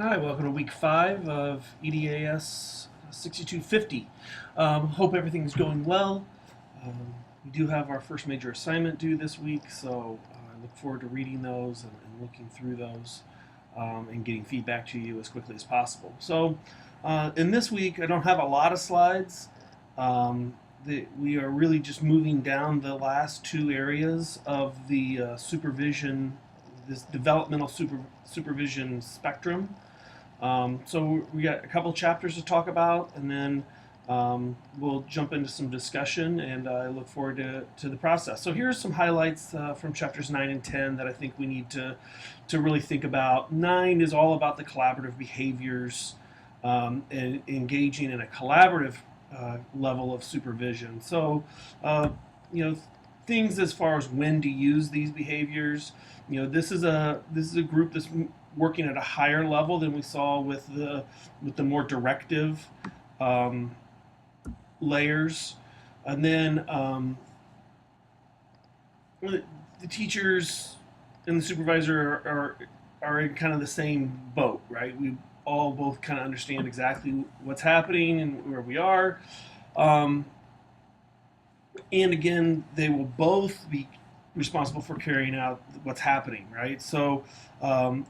Hi, welcome to week 5 of EDAS 6250. Hope everything's going well. We do have our first major assignment due this week, so I look forward to reading those and looking through those and getting feedback to you as quickly as possible. So, in this week, I don't have a lot of slides. We are really just moving down the last two areas of the supervision, this developmental supervision spectrum. So we got a couple chapters to talk about, and then we'll jump into some discussion, and I look forward to the process. So here's some highlights from chapters 9 and 10 that I think we need to really think about. 9 is all about the collaborative behaviors and engaging in a collaborative level of supervision. So, things as far as when to use these behaviors. This is a group that's working at a higher level than we saw with the more directive layers, and then the teachers and the supervisor are in kind of the same boat, right? We all both kind of understand exactly what's happening and where we are. And again, they will both be responsible for carrying out what's happening, right? So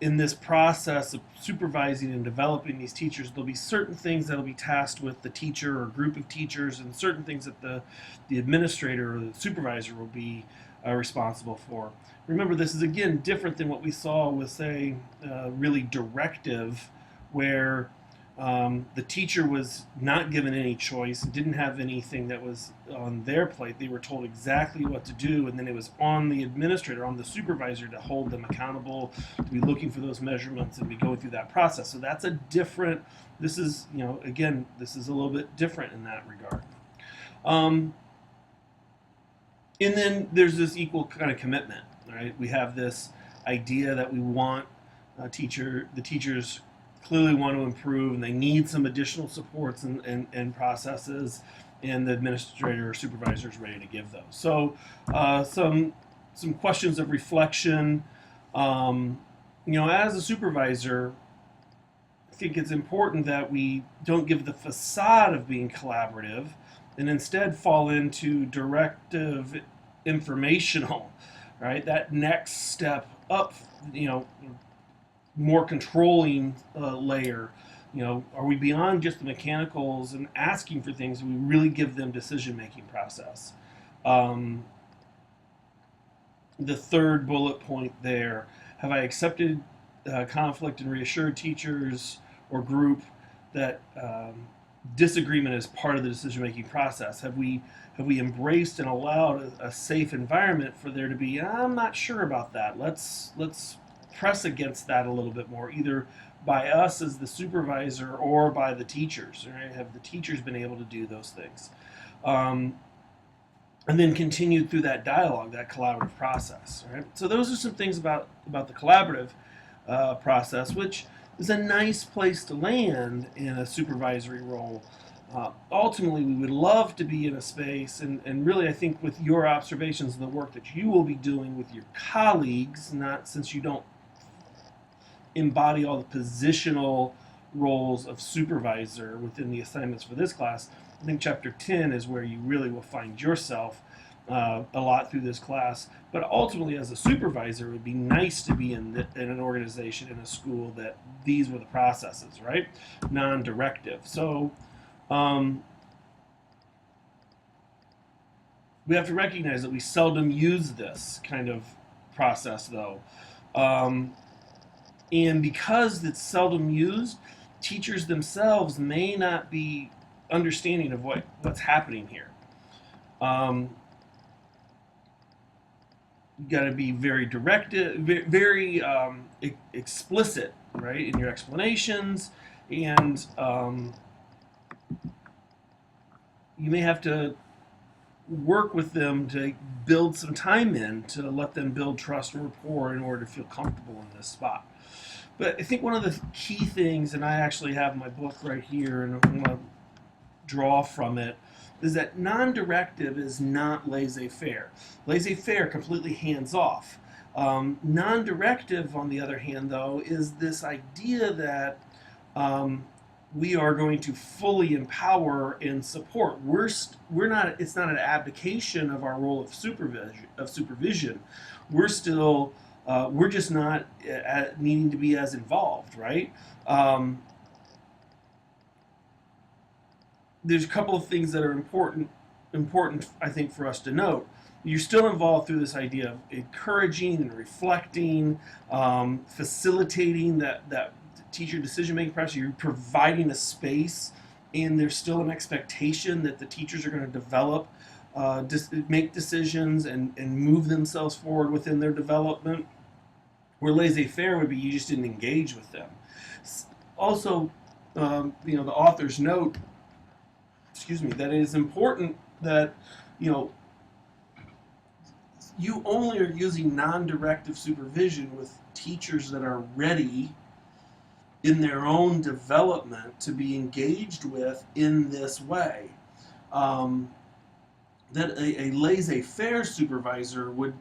in this process of supervising and developing these teachers, there'll be certain things that'll be tasked with the teacher or group of teachers, and certain things that the administrator or the supervisor will be responsible for. Remember, this is again different than what we saw with, say, really directive, where the teacher was not given any choice, didn't have anything that was on their plate. They were told exactly what to do, and then it was on the administrator, on the supervisor, to hold them accountable, to be looking for those measurements and be going through that process. So that's a different, this is, again, this is a little bit different in that regard. And then there's this equal kind of commitment, right? We have this idea that we want the teachers clearly want to improve, and they need some additional supports and processes, and the administrator or supervisor is ready to give those. So some questions of reflection. As a supervisor, I think it's important that we don't give the facade of being collaborative and instead fall into directive informational, right? That next step up, more controlling layer. Are we beyond just the mechanicals and asking for things? Do we really give them decision-making process? The third bullet point there: have I accepted conflict and reassured teachers or group that disagreement is part of the decision-making process? Have we embraced and allowed a safe environment for there to be, I'm not sure about that. Let's press against that a little bit more, either by us as the supervisor or by the teachers, right? Have the teachers been able to do those things? And then continued through that dialogue, that collaborative process, right? So those are some things about the collaborative process, which is a nice place to land in a supervisory role. Ultimately, we would love to be in a space, and really I think with your observations and the work that you will be doing with your colleagues, not since you don't embody all the positional roles of supervisor within the assignments for this class, I think chapter 10 is where you really will find yourself a lot through this class. But ultimately, as a supervisor, it would be nice to be in an organization, in a school, that these were the processes, right? Non-directive. So we have to recognize that we seldom use this kind of process, though. And because it's seldom used, teachers themselves may not be understanding of what's happening here. You got to be very directed, very explicit, right, in your explanations, and you may have to work with them to build some time in to let them build trust and rapport in order to feel comfortable in this spot. But I think one of the key things, and I actually have my book right here, and I'm going to draw from it, is that non-directive is not laissez-faire. Laissez-faire, completely hands-off. Non-directive, on the other hand, though, is this idea that we are going to fully empower and support. We're not. It's not an abdication of our role of supervision. We're still. We're just not needing to be as involved, right? There's a couple of things that are important, I think, for us to note. You're still involved through this idea of encouraging and reflecting, facilitating that teacher decision-making process. You're providing a space, and there's still an expectation that the teachers are going to develop, make decisions, and move themselves forward within their development. Where laissez-faire would be you just didn't engage with them. Also, the authors note, that it is important that, you only are using non-directive supervision with teachers that are ready in their own development to be engaged with in this way. That a laissez-faire supervisor would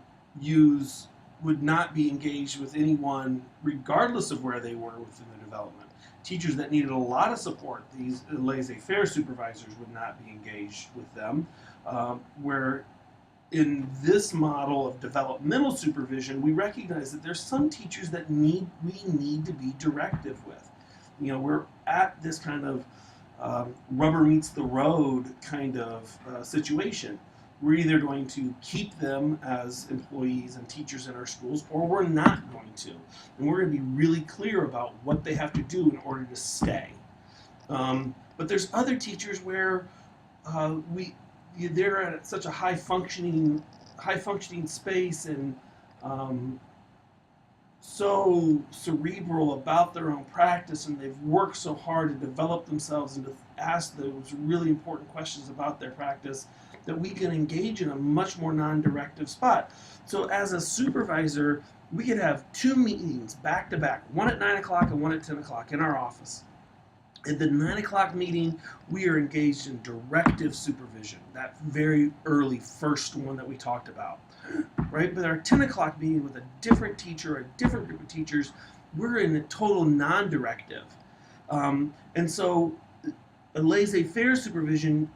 not be engaged with anyone regardless of where they were within their development. Teachers that needed a lot of support, these laissez-faire supervisors would not be engaged with them. Where in this model of developmental supervision, we recognize that there's some teachers that we need to be directive with. We're at this kind of rubber meets the road kind of situation. We're either going to keep them as employees and teachers in our schools, or we're not going to. And we're going to be really clear about what they have to do in order to stay. But there's other teachers where they're at such a high functioning space and so cerebral about their own practice, and they've worked so hard to develop themselves and to ask those really important questions about their practice, that we can engage in a much more non-directive spot. So as a supervisor, we could have 2 meetings back to back, one at 9 o'clock and one at 10 o'clock in our office. At the 9 o'clock meeting, we are engaged in directive supervision, that very early first one that we talked about, right? But our 10 o'clock meeting with a different teacher, a different group of teachers, we're in a total non-directive. And so a laissez-faire supervision,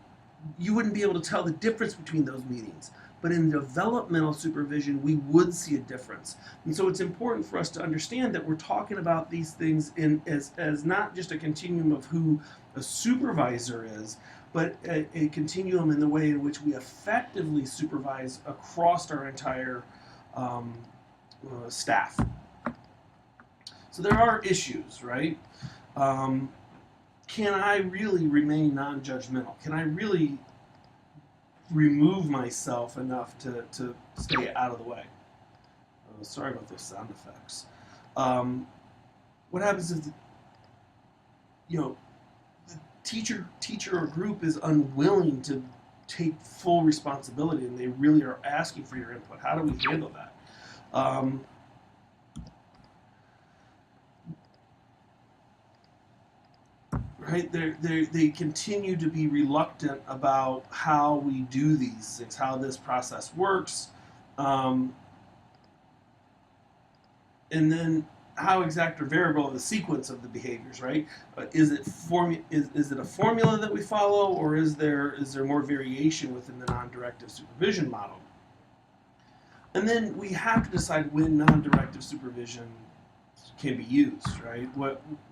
you wouldn't be able to tell the difference between those meetings. But in developmental supervision, we would see a difference. And so it's important for us to understand that we're talking about these things as not just a continuum of who a supervisor is, but a continuum in the way in which we effectively supervise across our entire staff. So there are issues, right? Can I really remain non-judgmental? Can I really remove myself enough to stay out of the way? Sorry about those sound effects. What happens if the teacher or group is unwilling to take full responsibility and they really are asking for your input? How do we handle that? Right? They continue to be reluctant about how we do these things, how this process works, and then how exact or variable the sequence of the behaviors, right? Is it a formula that we follow, or is there more variation within the non-directive supervision model? And then we have to decide when non-directive supervision can be used, right?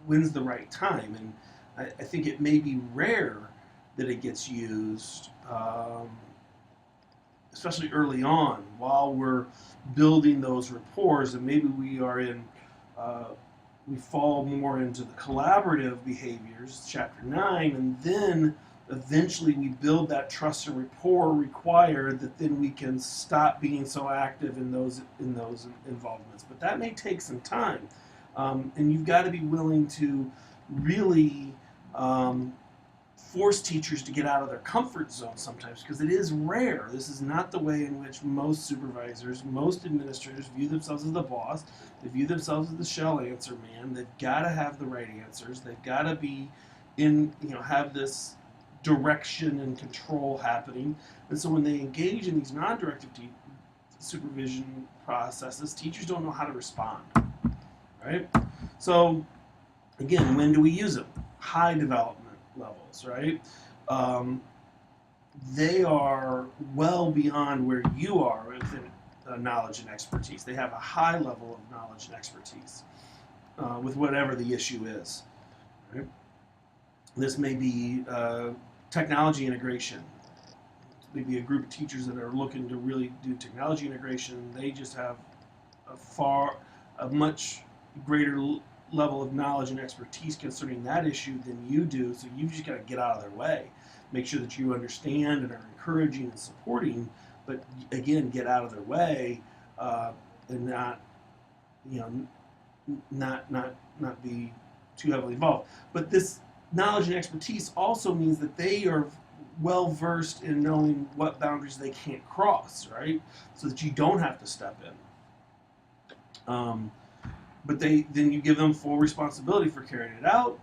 When's the right time? And I think it may be rare that it gets used, especially early on, while we're building those rapports, and maybe we fall more into the collaborative behaviors, chapter 9, and then eventually we build that trust and rapport required that then we can stop being so active in those involvements. But that may take some time, and you've got to be willing to really force teachers to get out of their comfort zone sometimes, because it is rare. This is not the way in which most supervisors, most administrators view themselves as the boss. They view themselves as the shell answer man. They've got to have the right answers. They've got to be have this direction and control happening. And so when they engage in these non-directive supervision processes, teachers don't know how to respond, right? So again, when do we use them? High development levels, right? They are well beyond where you are within knowledge and expertise. They have a high level of knowledge and expertise with whatever the issue is. Right? This may be technology integration. Maybe a group of teachers that are looking to really do technology integration. They just have a much greater level of knowledge and expertise concerning that issue than you do. So you've just got to get out of their way. Make sure that you understand and are encouraging and supporting, but again, get out of their way and not, not be too heavily involved. But this knowledge and expertise also means that they are well versed in knowing what boundaries they can't cross, right? So that you don't have to step in. But then you give them full responsibility for carrying it out,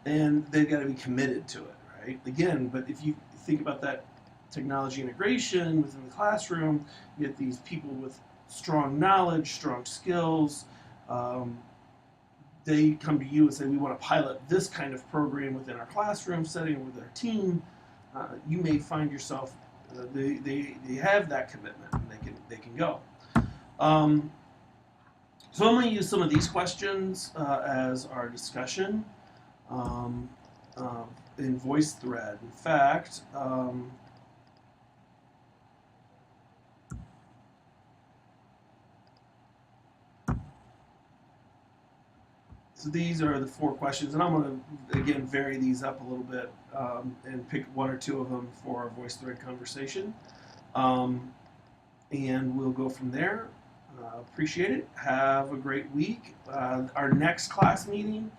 and they've got to be committed to it, right? Again, but if you think about that technology integration within the classroom, you get these people with strong knowledge, strong skills. They come to you and say, we want to pilot this kind of program within our classroom setting with our team. You may find yourself, they have that commitment, and they can go. So I'm going to use some of these questions as our discussion in VoiceThread. In fact, so these are the 4 questions, and I'm going to, again, vary these up a little bit and pick 1 or 2 of them for our VoiceThread conversation. And we'll go from there. Appreciate it. Have a great week. Our next class meeting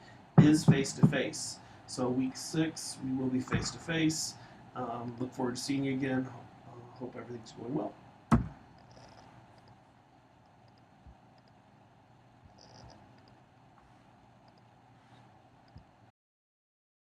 is face-to-face. So week 6, we will be face-to-face. Look forward to seeing you again. Hope everything's going well.